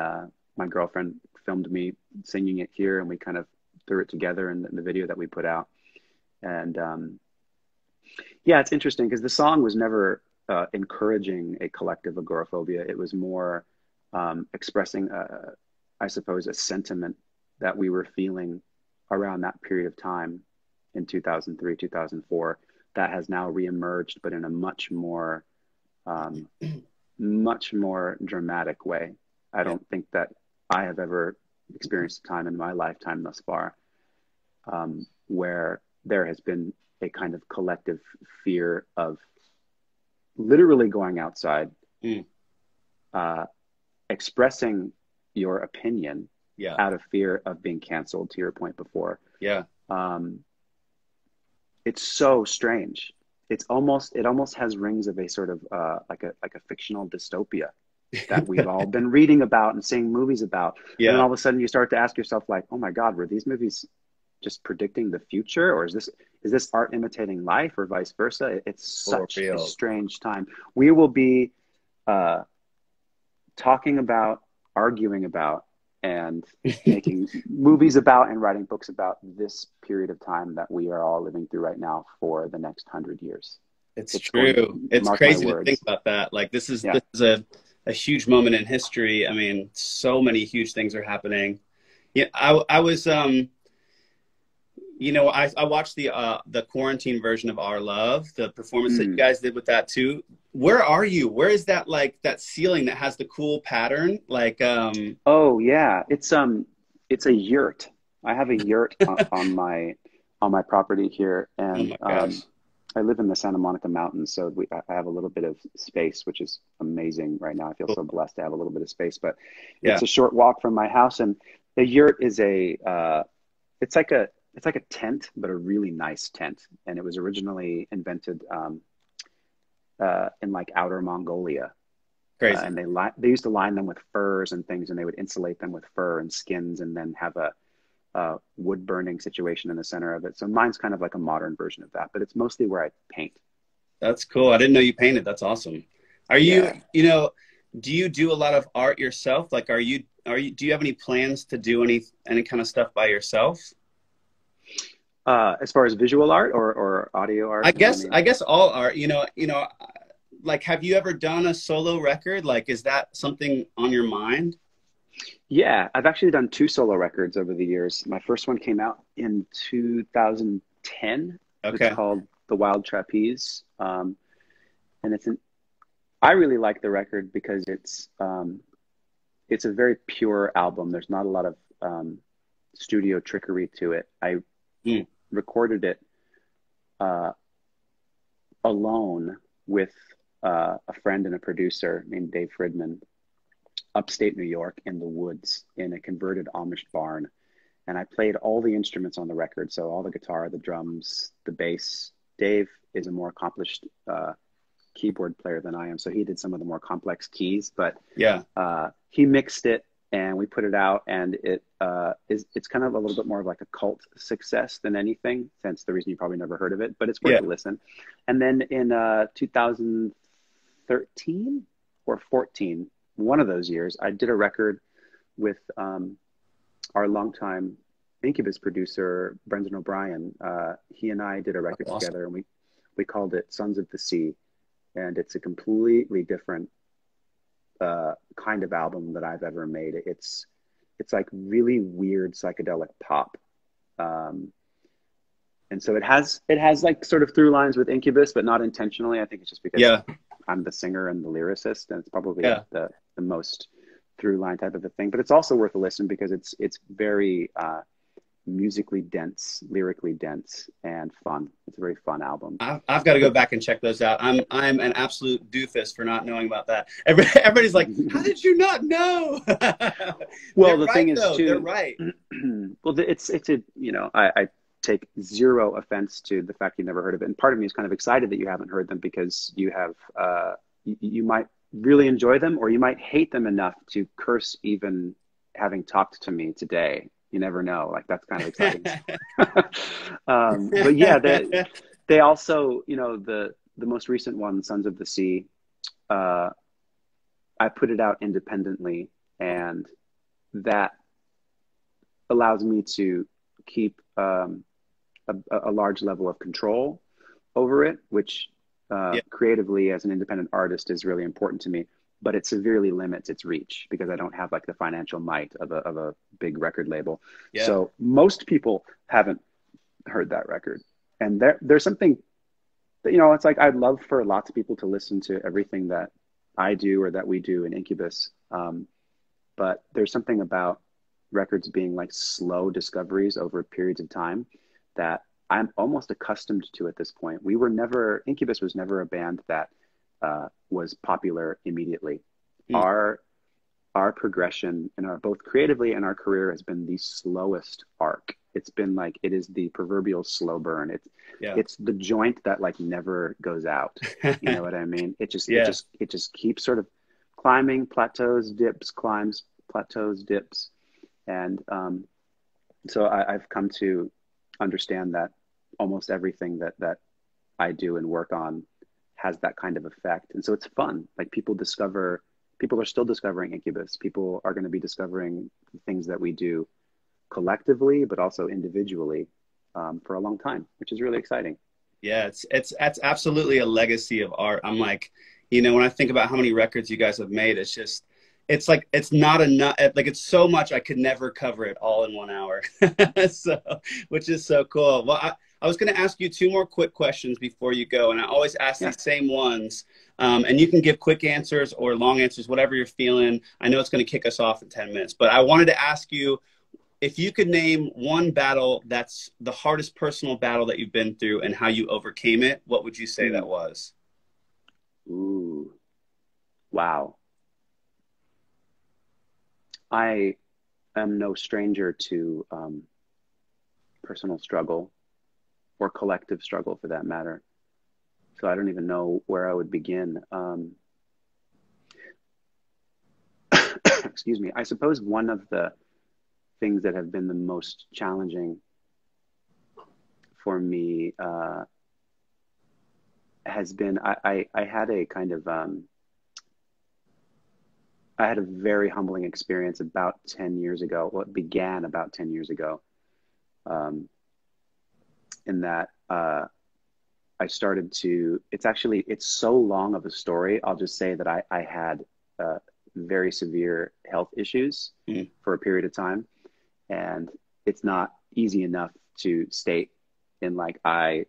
my girlfriend filmed me singing it here, and we kind of threw it together in the video that we put out. And it's interesting because the song was never encouraging a collective agoraphobia. It was more expressing, I suppose, a sentiment that we were feeling around that period of time in 2003, 2004, that has now reemerged, but in a much more dramatic way. I don't think that I have ever experienced a time in my lifetime thus far where there has been a kind of collective fear of literally going outside, expressing your opinion out of fear of being canceled, to your point before. It's so strange. It almost has rings of a sort of like a fictional dystopia that we've all been reading about and seeing movies about. And then all of a sudden you start to ask yourself, like, oh my God, were these movies just predicting the future, or is this art imitating life, or vice versa? It's such a strange time. We will be talking about, arguing about, and making movies about and writing books about this period of time that we are all living through right now for the next 100 years.
It's true. It's crazy to think about that. Like this is a huge moment in history. I mean, so many huge things are happening. Yeah, I was I watched the quarantine version of Our Love, the performance that you guys did with that too. Where are you? Where is that, like that ceiling that has the cool pattern? Like
oh yeah, it's a yurt. I have a yurt on my property here,
Oh
and
my gosh.
I live in the Santa Monica Mountains, so I have a little bit of space, which is amazing right now. I feel so
Cool.
blessed to have a little bit of space, but
Yeah.
it's a short walk from my house, and the yurt is it's like a tent, but a really nice tent, and it was originally invented in like outer Mongolia.
Crazy.
And they used to line them with furs and things, and they would insulate them with fur and skins, and then have a wood burning situation in the center of it. So mine's kind of like a modern version of that, but it's mostly where I paint.
That's cool. I didn't know you painted. That's awesome. Are you,
Yeah.
do you do a lot of art yourself? Like, do you have any plans to do any kind of stuff by yourself?
As far as visual art or audio art, what do you mean?
I guess all art, like, have you ever done a solo record? Like, is that something on your mind?
Yeah, I've actually done two solo records over the years. My first one came out in 2010. It's
Okay.
called The Wild Trapeze. And I really like the record because it's a very pure album. There's not a lot of studio trickery to it. I
Mm.
recorded it uh, alone with a friend and a producer named Dave Fridman, upstate New York in the woods in a converted Amish barn. And I played all the instruments on the record. So all the guitar, the drums, the bass. Dave is a more accomplished keyboard player than I am. So he did some of the more complex keys, but
Yeah.
he mixed it and we put it out, and it's kind of a little bit more of like a cult success than anything, hence the reason you probably never heard of it, but it's worth
Yeah.
a listen. And then in 2013 or 14, one of those years, I did a record with our longtime Incubus producer, Brendan O'Brien. He and I did a record
Awesome.
together, and we called it Sons of the Sea. And it's a completely different kind of album that I've ever made. It's like really weird psychedelic pop. And so it has like sort of through lines with Incubus, but not intentionally. I think it's just because
Yeah.
I'm the singer and the lyricist, and it's probably
Yeah.
the most through line type of a thing. But it's also worth a listen because it's very musically dense, lyrically dense, and fun. It's a very fun album.
I've got to go back and check those out. I'm an absolute doofus for not knowing about that. Everybody's like, "How did you not know?"
Well,
They're
the
right,
thing is
though.
too.
They're right.
Well, it's a I take zero offense to the fact you never heard of it, and part of me is kind of excited that you haven't heard them because you have you might really enjoy them, or you might hate them enough to curse even having talked to me today. You never know. Like, that's kind of exciting. But yeah, they also, the most recent one, Sons of the Sea, I put it out independently, and that allows me to keep a large level of control over it, which
Yeah.
creatively as an independent artist is really important to me. But it severely limits its reach because I don't have like the financial might of a big record label.
Yeah.
So most people haven't heard that record, and there's something that, it's like I'd love for lots of people to listen to everything that I do or that we do in Incubus. But there's something about records being like slow discoveries over periods of time that I'm almost accustomed to at this point. Incubus was never a band that was popular immediately.
Mm.
Our progression in both creatively and our career has been the slowest arc. It's been like, it is the proverbial slow burn.
Yeah.
It's the joint that like never goes out. You know what I mean?
Yeah.
It just keeps sort of climbing, plateaus, dips, climbs, plateaus, dips. And so I've come to understand that almost everything that I do and work on has that kind of effect. And so it's fun. Like, people are still discovering Incubus. People are going to be discovering the things that we do collectively, but also individually for a long time, which is really exciting.
Yeah. It's absolutely a legacy of art. I'm like, when I think about how many records you guys have made, it's like, it's not enough. Like, it's so much, I could never cover it all in 1 hour. So, which is so cool. Well, I was going to ask you two more quick questions before you go. And I always ask these same ones. And you can give quick answers or long answers, whatever you're feeling. I know it's going to kick us off in 10 minutes, but I wanted to ask you, if you could name one battle that's the hardest personal battle that you've been through and how you overcame it, what would you say that was?
Ooh, wow. I am no stranger to personal struggle or collective struggle for that matter. So I don't even know where I would begin. Excuse me. I suppose one of the things that have been the most challenging for me has been I had a kind of I had a very humbling experience about 10 years ago. Well, it began about 10 years ago, in that I started to, it's so long of a story. I'll just say that I had very severe health issues for a period of time. And it's not easy enough to state in like, I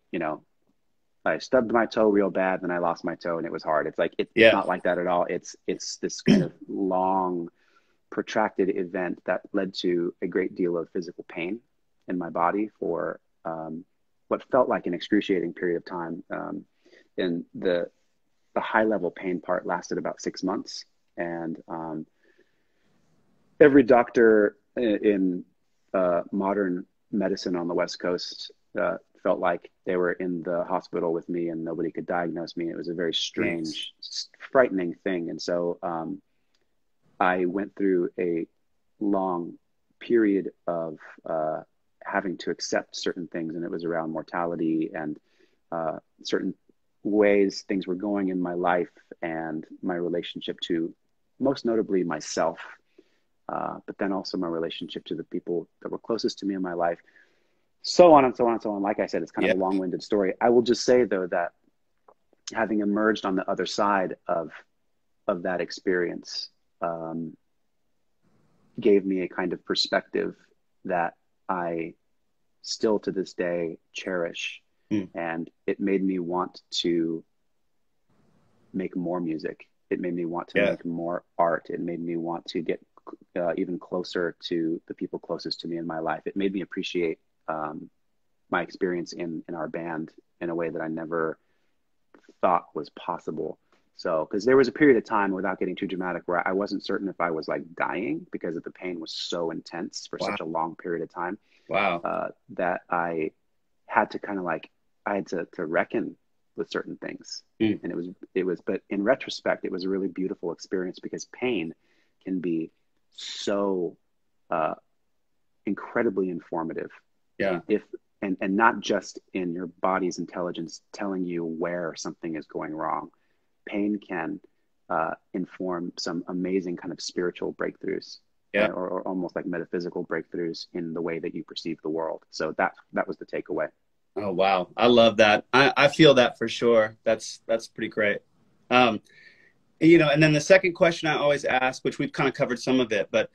stubbed my toe real bad, then I lost my toe and it was hard. It's like, it's not like that at all. It's this kind of long, protracted event that led to a great deal of physical pain in my body for what felt like an excruciating period of time. And the high level pain part lasted about 6 months. And every doctor in modern medicine on the West Coast felt like they were in the hospital with me and nobody could diagnose me. It was a very strange, frightening thing. And so I went through a long period of having to accept certain things. And it was around mortality and certain ways things were going in my life and my relationship to, most notably, myself, but then also my relationship to the people that were closest to me in my life. So on and so on and so on. Like I said, it's kind of a long-winded story. I will just say, though, that having emerged on the other side of that experience gave me a kind of perspective that I still to this day cherish. And it made me want to make more music. It made me want to make more art. It made me want to get even closer to the people closest to me in my life. It made me appreciate my experience in our band in a way that I never thought was possible. So, because there was a period of time, without getting too dramatic, where I wasn't certain if I was like dying because the pain was so intense for such a long period of time. That I had to kind of like, I had to reckon with certain things. And it was, but in retrospect, it was a really beautiful experience because pain can be so incredibly informative. And not just in your body's intelligence telling you where something is going wrong. Pain can inform some amazing kind of spiritual breakthroughs, or almost like metaphysical breakthroughs in the way that you perceive the world. So that was the takeaway.
Oh, wow. I love that. I feel that for sure. That's pretty great. And then the second question I always ask, which we've kind of covered some of it, but,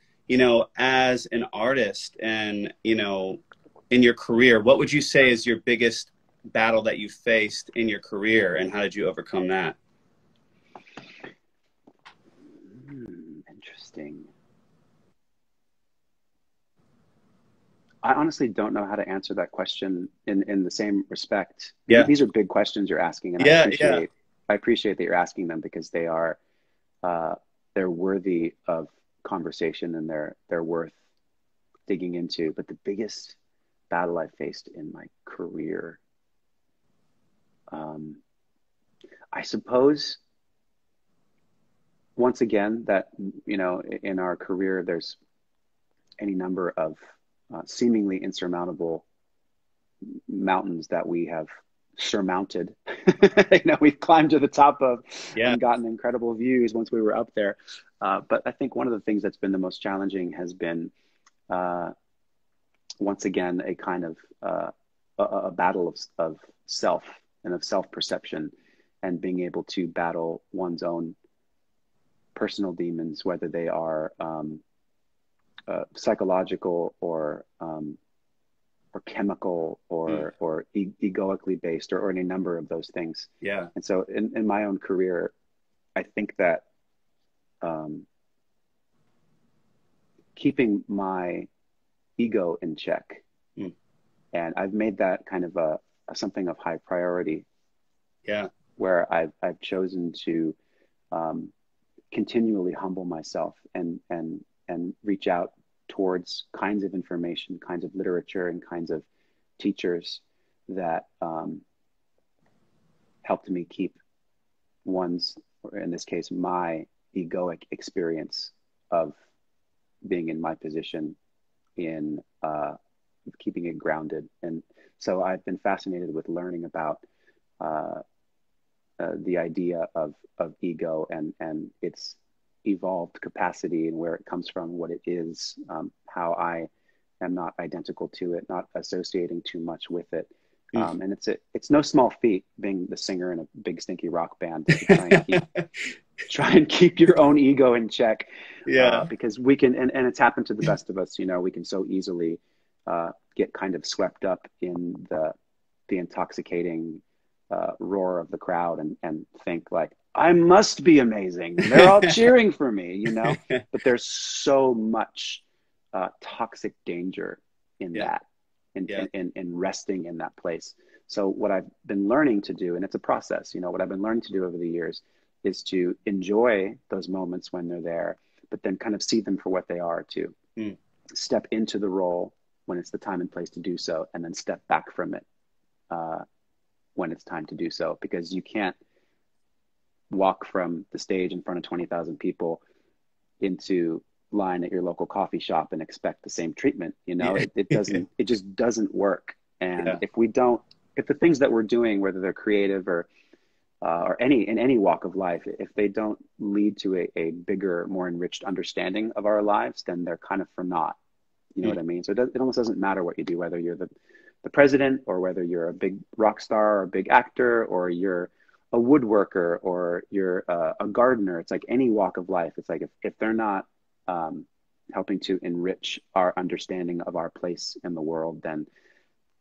as an artist and, in your career, what would you say is your biggest battle that you faced in your career and how did you overcome that?
Interesting. I honestly don't know how to answer that question in the same respect. These are big questions you're asking, and I appreciate that you're asking them because they are they're worthy of conversation and they're worth digging into. But the biggest battle I faced in my career, I suppose, once again, that in our career there's any number of seemingly insurmountable mountains that we have surmounted. We've climbed to the top of and gotten incredible views once we were up there. But I think one of the things that's been the most challenging has been, once again, a kind of a battle of self and of self-perception, and being able to battle one's own personal demons, whether they are psychological or chemical or egoically based, or any number of those things. And so in my own career, I think that keeping my ego in check.
Mm.
And I've made that kind of a something of high priority.
Yeah.
Where I've chosen to continually humble myself and reach out towards kinds of information, kinds of literature, and kinds of teachers that helped me keep one's, or in this case, my egoic experience of being in my position in keeping it grounded. And so I've been fascinated with learning about the idea of ego and its evolved capacity and where it comes from, what it is, how I am not identical to it, not associating too much with it. And it's no small feat being the singer in a big stinky rock band to try and keep your own ego in check.
Yeah.
Because we can, and it's happened to the best of us, you know, we can so easily get kind of swept up in the intoxicating roar of the crowd and think like, I must be amazing. They're all cheering for me, you know, but there's so much toxic danger in that, in resting in that place. So what I've been learning to do, and it's a process, you know, what I've been learning to do over the years is to enjoy those moments when they're there, but then kind of see them for what they are, to step into the role when it's the time and place to do so, and then step back from it when it's time to do so, because you can't walk from the stage in front of 20,000 people into line at your local coffee shop and expect the same treatment. You know, it just doesn't work. And if the things that we're doing, whether they're creative or in any walk of life, if they don't lead to a bigger, more enriched understanding of our lives, then they're kind of for naught. You know what I mean? So it almost doesn't matter what you do, whether you're the president, or whether you're a big rock star or a big actor, or you're a woodworker, or you're a gardener. It's like any walk of life. It's like if they're not helping to enrich our understanding of our place in the world, then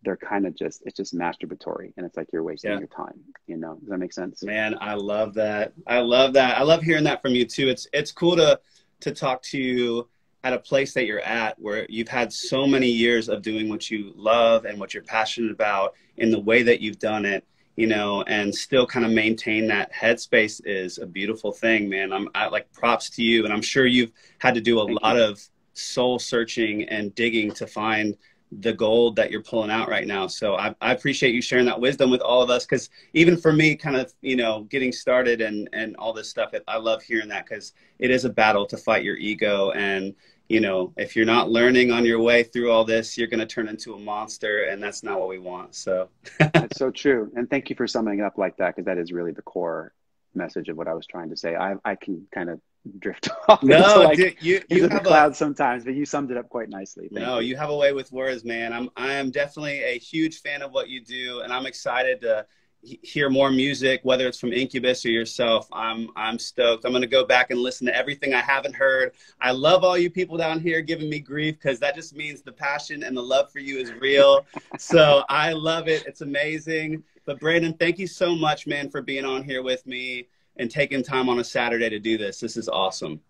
they're kind of it's just masturbatory, and it's like you're wasting your time. You know, does that make sense?
Man, I love that. I love that. I love hearing that from you too. It's cool to talk to you at a place that you're at, where you've had so many years of doing what you love and what you're passionate about in the way that you've done it, you know, and still kind of maintain that headspace is a beautiful thing, man. I like, props to you. And I'm sure you've had to do a lot of soul searching and digging to find the gold that you're pulling out right now. So I appreciate you sharing that wisdom with all of us, because even for me, kind of, you know, getting started and all this stuff, I love hearing that, because it is a battle to fight your ego. And, you know, if you're not learning on your way through all this, you're going to turn into a monster, and that's not what we want. So
that's so true. And thank you for summing it up like that, because that is really the core message of what I was trying to say. I can kind of drift off into the clouds sometimes, but you summed it up quite nicely. Thank you.
You have a way with words, man. I am definitely a huge fan of what you do, and I'm excited to hear more music, whether it's from Incubus or yourself. I'm stoked. I'm going to go back and listen to everything I haven't heard. I love all you people down here giving me grief, because that just means the passion and the love for you is real. So I love it. It's amazing. But Brandon, thank you so much, man, for being on here with me and taking time on a Saturday to do this. This is awesome.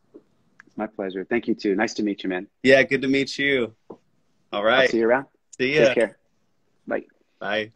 It's my pleasure. Thank you too. Nice to meet you, man.
Yeah, good to meet you. All right.
I'll see you around.
See ya.
Take care. Bye.
Bye.